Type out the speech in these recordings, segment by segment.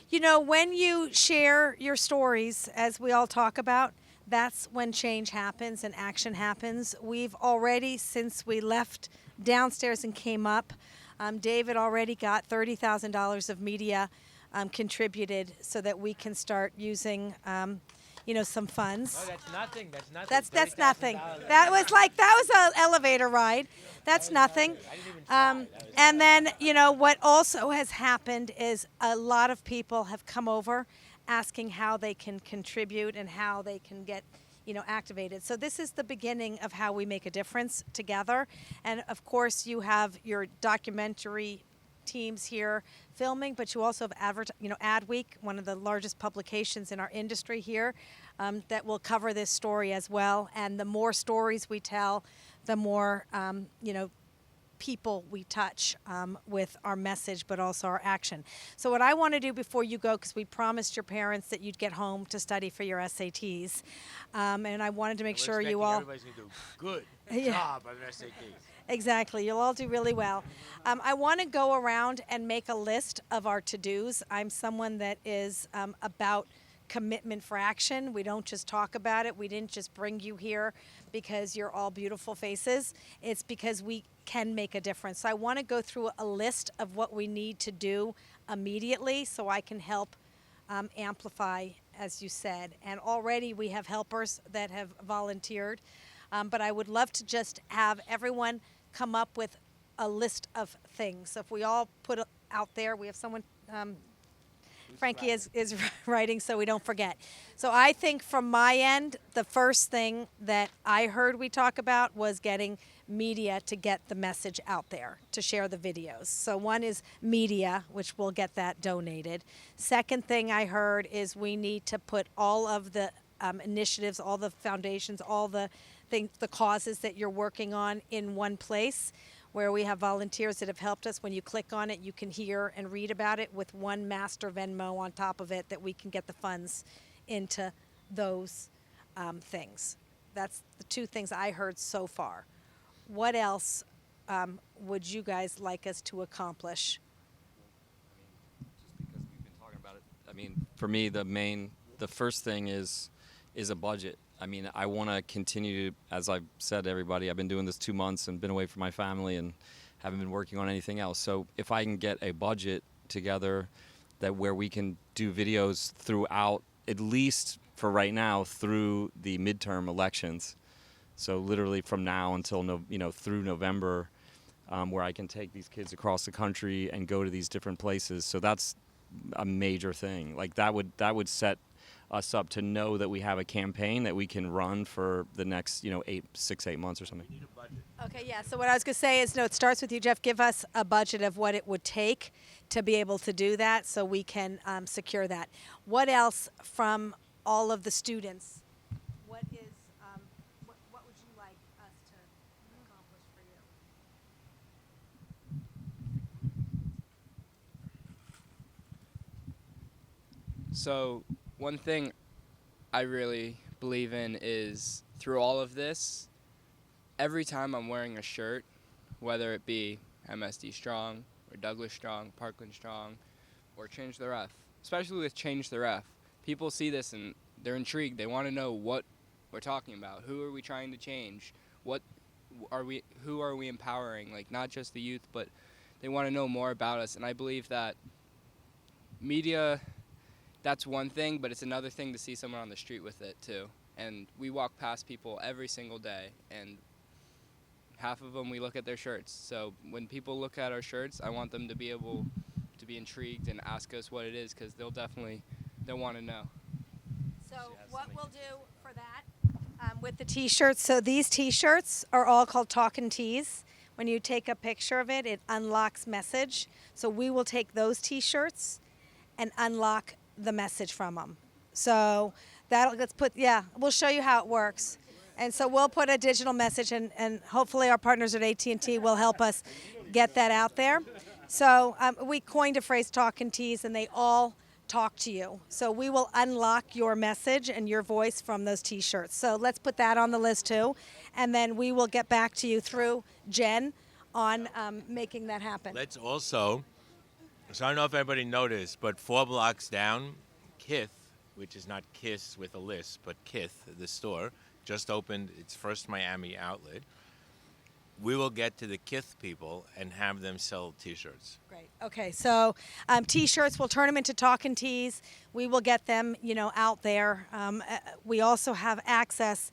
You know, when you share your stories, as we all talk about, that's when change happens and action happens. We've already, since we left downstairs and came up, David already got $30,000 of media contributed so that we can start using, some funds. Oh, that's nothing. That's nothing. That's nothing. That was an elevator ride. That's nothing. I didn't even try. And then what also has happened is a lot of people have come over, asking how they can contribute and how they can get activated. So this is the beginning of how we make a difference together. And of course, you have your documentary teams here filming, but you also have Adweek, one of the largest publications in our industry here, that will cover this story as well. And the more stories we tell, the more people we touch with our message, but also our action. So what I want to do before you go, because we promised your parents that you'd get home to study for your SATs, and I wanted to make sure you all. Everybody's gonna do good Yeah. job on SATs. Exactly. You'll all do really well. I want to go around and make a list of our to-dos. I'm someone that is about commitment for action. We don't just talk about it. We didn't just bring you here because you're all beautiful faces. It's because we can make a difference. So I want to go through a list of what we need to do immediately so I can help amplify, as you said. And already we have helpers that have volunteered. But I would love to just have everyone come up with a list of things. So if we all put it out there, we have someone, Frankie is writing so we don't forget. So I think from my end, the first thing that I heard we talk about was getting media to get the message out there, to share the videos. So one is media, which we'll get that donated. Second thing I heard is we need to put all of the initiatives, all the foundations, all the causes that you're working on in one place, where we have volunteers that have helped us. When you click on it, you can hear and read about it with one master Venmo on top of it, that we can get the funds into those things. That's the two things I heard so far. What else would you guys like us to accomplish? Just because we've been talking about it. I mean, for me, the first thing is a budget. I mean, I want to continue to, as I've said to everybody, I've been doing this 2 months and been away from my family and haven't been working on anything else. So if I can get a budget together where we can do videos throughout, at least for right now, through the midterm elections. So literally from now until through November, where I can take these kids across the country and go to these different places. So that's a major thing. Like that would set us up to know that we have a campaign that we can run for the next 6-8 months or something. We need a budget. Okay, yeah. So what I was going to say is, it starts with you, Jeff. Give us a budget of what it would take to be able to do that, so we can secure that. What else from all of the students? What would you like us to accomplish for you? So one thing I really believe in is, through all of this, every time I'm wearing a shirt, whether it be MSD Strong or Douglas Strong, Parkland Strong, or Change the Ref, especially with Change the Ref, people see this and they're intrigued. They want to know what we're talking about. Who are we trying to change? Who are we empowering? Like, not just the youth, but they want to know more about us. And I believe that media, that's one thing, but it's another thing to see someone on the street with it too. And we walk past people every single day, and half of them, we look at their shirts. So when people look at our shirts, I want them to be able to be intrigued and ask us what it is, because they'll want to know. So what we'll do for that with the T-shirts, so these T-shirts are all called Talkin' Tees. When you take a picture of it, it unlocks message. So we will take those T-shirts and unlock the message from them. So we'll show you how it works. And so we'll put a digital message, and hopefully our partners at AT&T will help us get that out there. So we coined a phrase, Talkin' Tees, and they all talk to you. So we will unlock your message and your voice from those T-shirts. So let's put that on the list too. And then we will get back to you through Jen on making that happen. Let's also So I don't know if everybody noticed, but 4 blocks down, Kith, which is not Kiss with a list, but Kith, the store, just opened its first Miami outlet. We will get to the Kith people and have them sell T-shirts. Great. Okay, so T-shirts, we'll turn them into talking tees. We will get them, out there. We also have access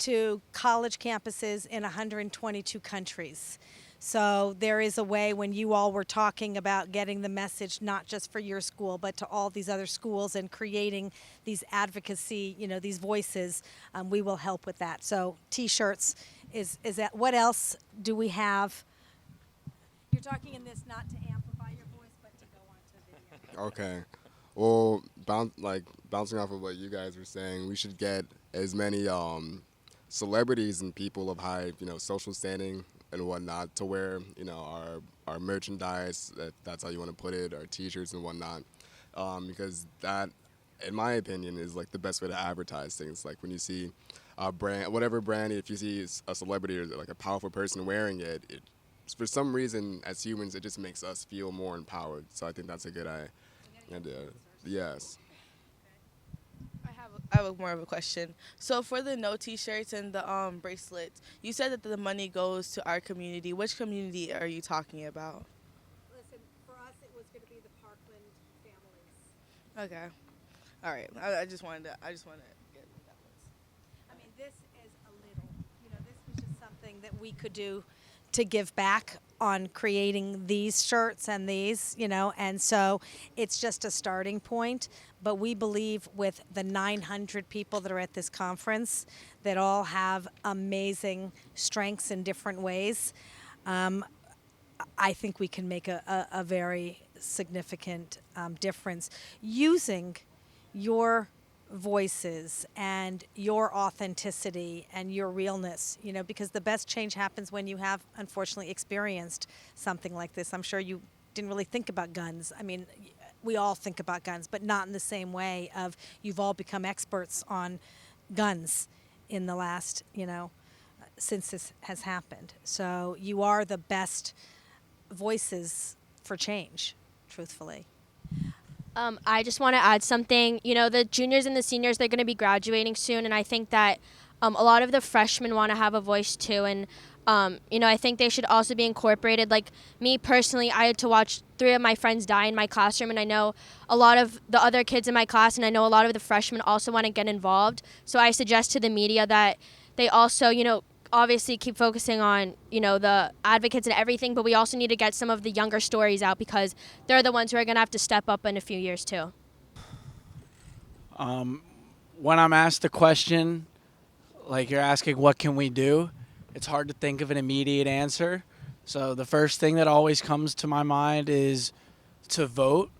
to college campuses in 122 countries. So there is a way when you all were talking about getting the message not just for your school, but to all these other schools and creating these advocacy, these voices, we will help with that. So T-shirts is that. What else do we have? You're talking in this not to amplify your voice, but to go on to video. Okay. Well, bouncing off of what you guys were saying, we should get as many celebrities and people of high, social standing and whatnot to wear, our merchandise. That's how you want to put it, our T-shirts and whatnot, because that, in my opinion, is like the best way to advertise things. Like when you see a brand, whatever brand, if you see a celebrity or like a powerful person wearing it, for some reason, as humans, it just makes us feel more empowered. So I think that's a good idea. Yes. I have more of a question. So for the no T-shirts and the bracelets, you said that the money goes to our community. Which community are you talking about? Listen, for us, it was going to be the Parkland families. Okay. All right. I just wanted to get what that was. I mean, this is a little, this was just something that we could do to give back on creating these shirts and these, and so it's just a starting point. But we believe with the 900 people that are at this conference that all have amazing strengths in different ways, I think we can make a very significant difference using your voices and your authenticity and your realness, because the best change happens when you have, unfortunately, experienced something like this. I'm sure you didn't really think about guns. I mean, we all think about guns, but not in the same way of you've all become experts on guns in the last, since this has happened. So you are the best voices for change, truthfully. I just want to add something. The juniors and the seniors, they're going to be graduating soon, and I think that a lot of the freshmen want to have a voice too. And, I think they should also be incorporated. Like me personally, I had to watch 3 of my friends die in my classroom, and I know a lot of the other kids in my class, and I know a lot of the freshmen also want to get involved. So I suggest to the media that they also, obviously keep focusing on, the advocates and everything, but we also need to get some of the younger stories out because they're the ones who are going to have to step up in a few years too. When I'm asked the question, like you're asking what can we do, it's hard to think of an immediate answer. So the first thing that always comes to my mind is to vote.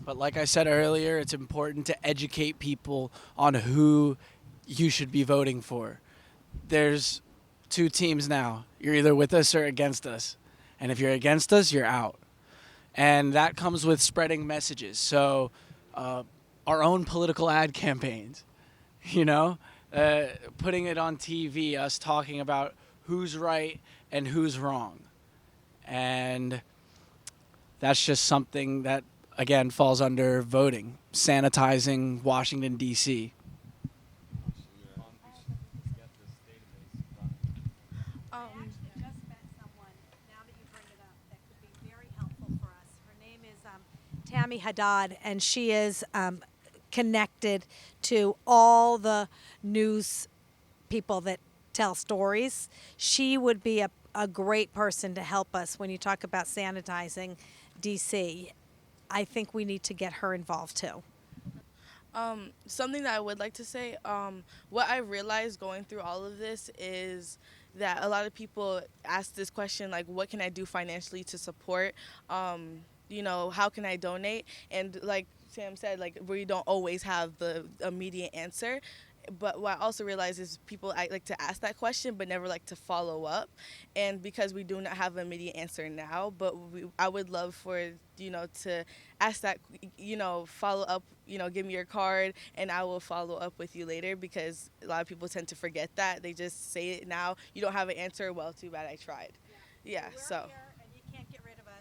But like I said earlier, it's important to educate people on who you should be voting for. There's 2 teams now. You're either with us or against us. And if you're against us, you're out. And that comes with spreading messages. So our own political ad campaigns, putting it on TV, us talking about who's right and who's wrong. And that's just something that, again, falls under voting, sanitizing Washington, D.C. Tammy Haddad, and she is connected to all the news people that tell stories. She would be a great person to help us when you talk about sanitizing DC. I think we need to get her involved too. Something that I would like to say, what I realized going through all of this is that a lot of people ask this question, like, what can I do financially to support? How can I donate? And like Sam said, like, we don't always have the immediate answer. But what I also realize is people like to ask that question but never like to follow up. And because we do not have an immediate answer now, but I would love for, to ask that, follow up, give me your card and I will follow up with you later, because a lot of people tend to forget that. They just say it now. You don't have an answer. Well, too bad I tried. Yeah, so. Here and you can't get rid of us.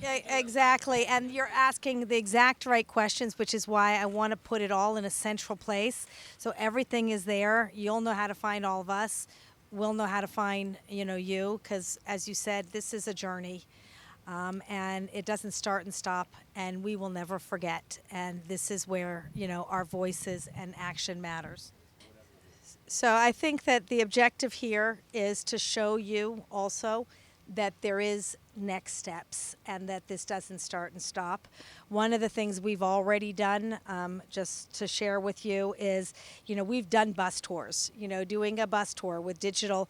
Yeah, exactly. And you're asking the exact right questions, which is why I want to put it all in a central place. So everything is there. You'll know how to find all of us. We'll know how to find, you, because as you said, this is a journey. And it doesn't start and stop, and we will never forget. And this is where, our voices and action matters. So I think that the objective here is to show you also that there is next steps and that this doesn't start and stop. One of the things we've already done, just to share with you, is, we've done bus tours, doing a bus tour with digital,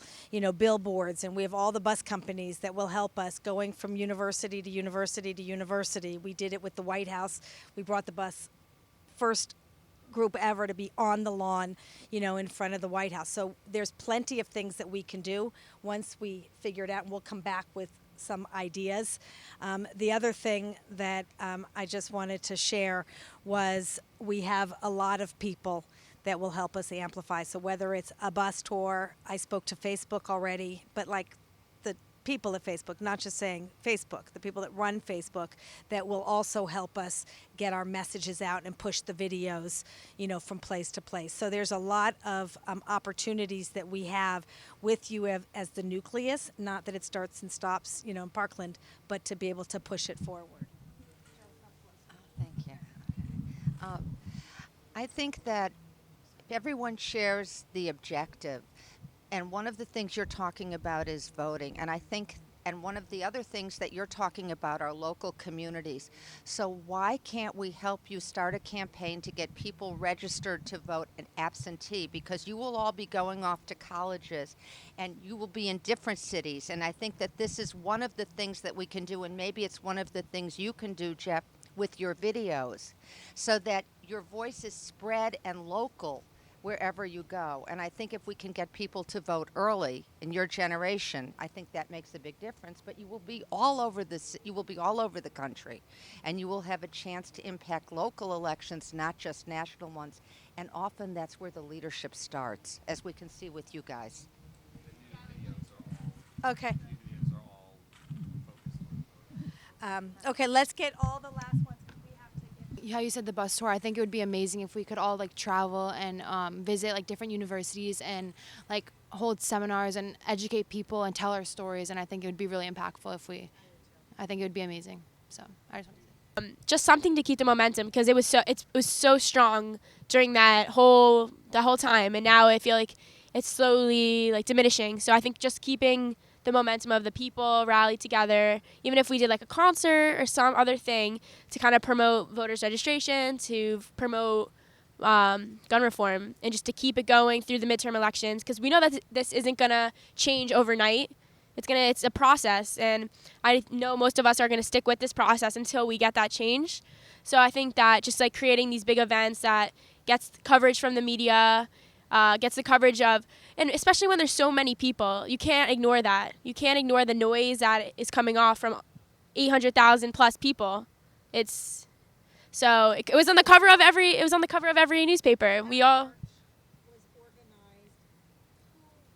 billboards, and we have all the bus companies that will help us going from university to university to university. We did it with the White House. We brought the bus first group ever to be on the lawn, in front of the White House. So there's plenty of things that we can do once we figure it out, and we'll come back with some ideas. The other thing that I just wanted to share was we have a lot of people that will help us amplify. So whether it's a bus tour, I spoke to Facebook already, but like the people at Facebook, not just saying Facebook, the people that run Facebook, that will also help us get our messages out and push the videos, from place to place. So there's a lot of opportunities that we have with you as the nucleus, not that it starts and stops, in Parkland, but to be able to push it forward. Thank you. I think that everyone shares the objective. And one of the things you're talking about is voting. And one of the other things that you're talking about are local communities. So why can't we help you start a campaign to get people registered to vote an absentee? Because you will all be going off to colleges and you will be in different cities. And I think that this is one of the things that we can do, and maybe it's one of the things you can do, Jeff, with your videos, so that your voice is spread and local wherever you go. And I think if we can get people to vote early in your generation, I think that makes a big difference. But you will be all over the country, and you will have a chance to impact local elections, not just national ones. And often that's where the leadership starts, as we can see with you guys. Okay. Okay, let's get all the last ones. How you said the bus tour, I think it would be amazing if we could all travel and visit different universities and hold seminars and educate people and tell our stories. And I think it would be really impactful I think it would be amazing. So I just want to say. Just something to keep the momentum, because it was so strong during the whole time, and now I feel like it's slowly diminishing. So I think just keeping the momentum of the people rally together, even if we did a concert or some other thing to kind of promote voters registration, to promote gun reform, and just to keep it going through the midterm elections, because we know that this isn't going to change overnight. It's a process, and I know most of us are going to stick with this process until we get that change. So I think that just creating these big events that gets coverage from the media, gets the coverage of, and especially when there's so many people, you can't ignore that. You can't ignore the noise that is coming off from 800,000 plus people. It was on the cover of every newspaper. We all.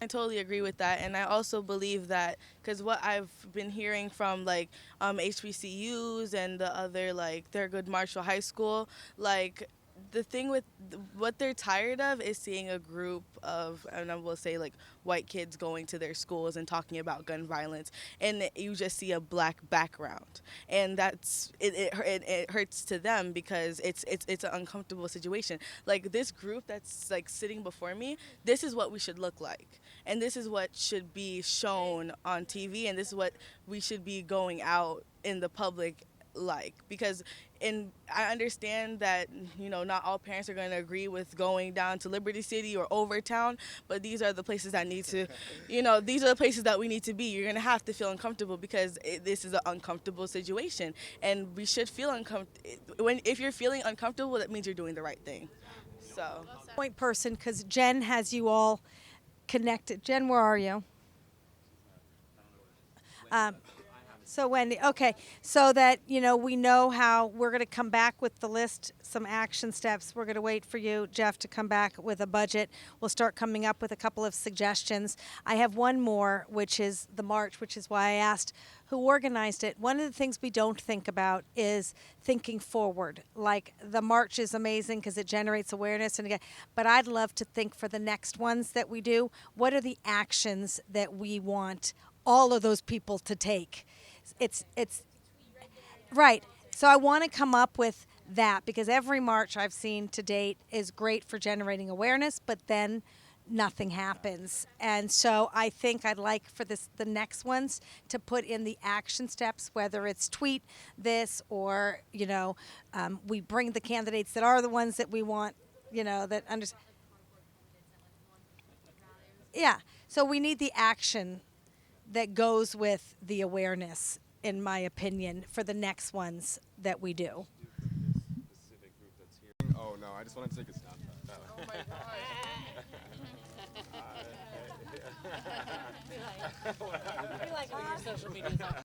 I totally agree with that, and I also believe that because what I've been hearing from HBCUs and the other Thurgood Marshall High School, the thing with what they're tired of is seeing a group of, and I will say white kids going to their schools and talking about gun violence, and you just see a black background, and that's it hurts to them because it's an uncomfortable situation. This group that's sitting before me, this is what we should look like, and this is what should be shown on TV, and this is what we should be going out in the public because I understand that not all parents are going to agree with going down to Liberty City or Overtown, but these are the places that need to these are the places that we need to be. You're going to have to feel uncomfortable because this is an uncomfortable situation, and we should feel uncomfortable. If you're feeling uncomfortable, that means you're doing the right thing. So Point person, because Jen has you all connected. Jen, where are you? So Wendy, okay, so that we know how we're going to come back with the list, some action steps. We're going to wait for you, Jeff, to come back with a budget. We'll start coming up with a couple of suggestions. I have one more, which is the march, which is why I asked who organized it. One of the things we don't think about is thinking forward. Like the march is amazing because it generates awareness, but I'd love to think for the next ones that we do. What are the actions that we want all of those people to take? It's right. So I want to come up with that because every march I've seen to date is great for generating awareness, but then nothing happens. And so I think I'd like for the next ones to put in the action steps, whether it's tweet this or we bring the candidates that are the ones that we want, that understand. Yeah. So we need the action that goes with the awareness, in my opinion, for the next ones that we do. Oh no, I just wanted to take a snapshot. Oh my god. We like your social media.